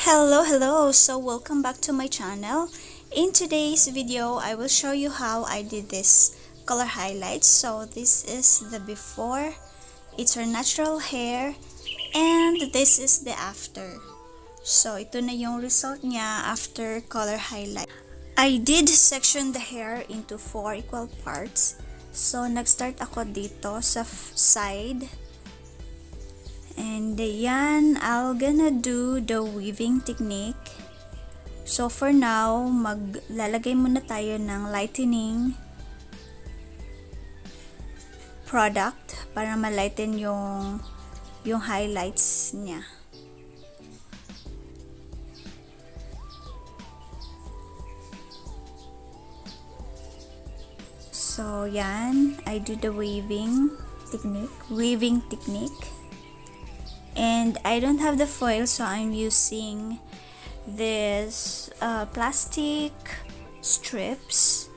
Hello, so welcome back to my channel. In today's video I will show you how I did this color highlights. So this is the before, it's her natural hair, and this is the after. So ito na yung result niya after color highlight. I did section the hair into 4 equal parts. So nag-start ako dito sa side. And yan, I'm gonna do the weaving technique. So for now, maglalagay muna tayo ng lightening product para ma-lighten yung highlights niya. So yan, I do the weaving technique. And I don't have the foil, so I'm using this plastic strips.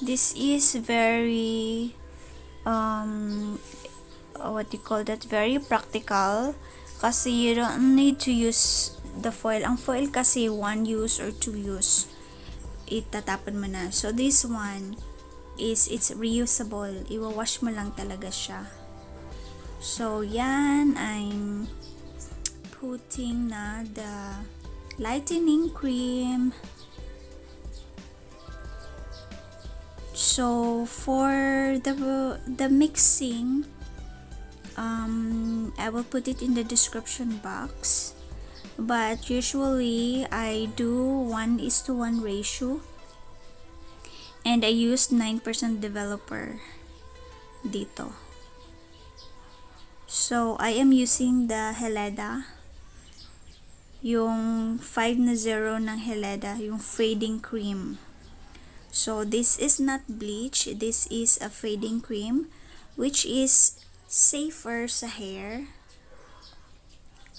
This is very what do you call that, very practical kasi you don't need to use the foil. Ang foil kasi 1 use or 2 use, itatapon mo na. So this one it's reusable, iwawash mo lang talaga siya. So yan, I'm putting na the lightening cream. So for the mixing, I will put it in the description box, but usually I do 1:1 ratio, and I used 9% developer dito. So, I am using the Helida, yung 5-0 ng Helida, yung fading cream. So, this is not bleach, this is a fading cream, which is safer sa hair.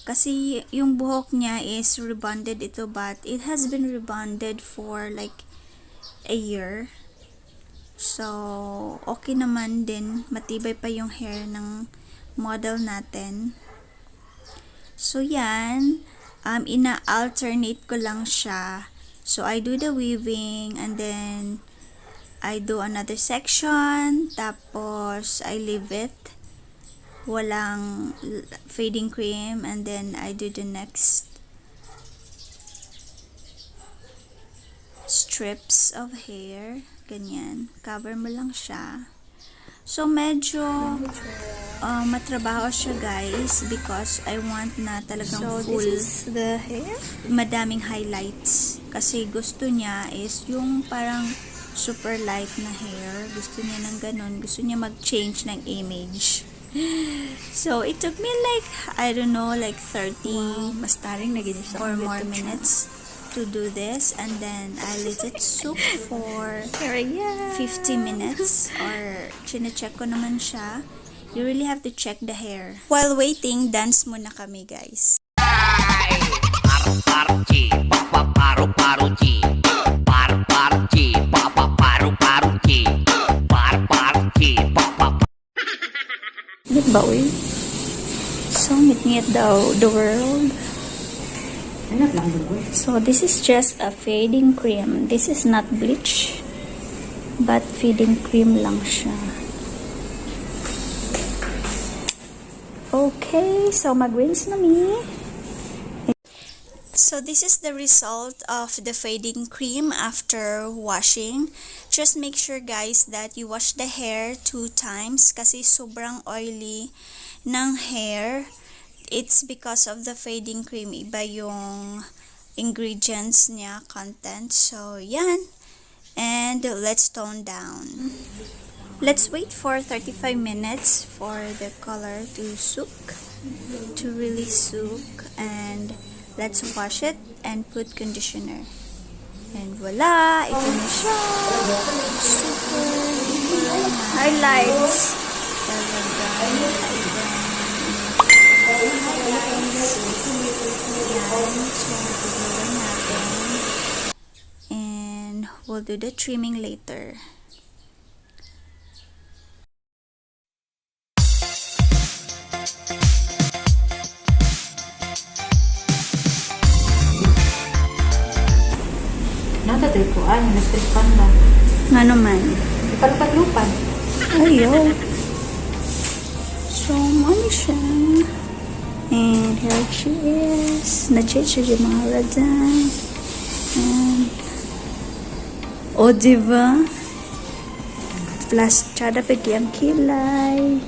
Kasi yung buhok niya is rebonded ito, but it has been rebonded for like a year. So, okay naman din, matibay pa yung hair ng model natin. So yan, ina-alternate ko lang siya. So I do the weaving, and then I do another section, tapos I leave it, walang fading cream, and then I do the next strips of hair. Ganyan, cover mo lang siya. So medyo matrabaho siya, guys, because I want na talagang full. This is the hair? Madaming highlights. Kasi gusto niya is yung parang super light na hair. Gusto niya ng ganun. Gusto niya mag-change ng image. So it took me like, I don't know, like 30 or more minutes to do this, and then I let it soak for 50 minutes, or chine-check ko naman siya. You really have to check the hair. While waiting, dance muna kami, guys. Bawi. Sungit-ngit daw the world. So this is just a fading cream. This is not bleach, but fading cream lang siya. Okay, so mag-rinse na mi. So this is the result of the fading cream after washing. Just make sure, guys, that you wash the hair 2 times kasi sobrang oily ng hair. It's because of the fading cream. Iba yung ingredients niya, content. So, yan. And let's tone down. Let's wait for 35 minutes for the color to soak, to really soak. And let's wash it and put conditioner. And voila! Ito na siya. Super Highlights. talaga. And we'll do the trimming later. Natatrip ko, nagtripan ba? Nga naman. Ipalupad-lupad. Ayaw. So, money siya. And here she is. Na-change yung mga radan. And, o, diba? Plus, tsada pigi ang kilay.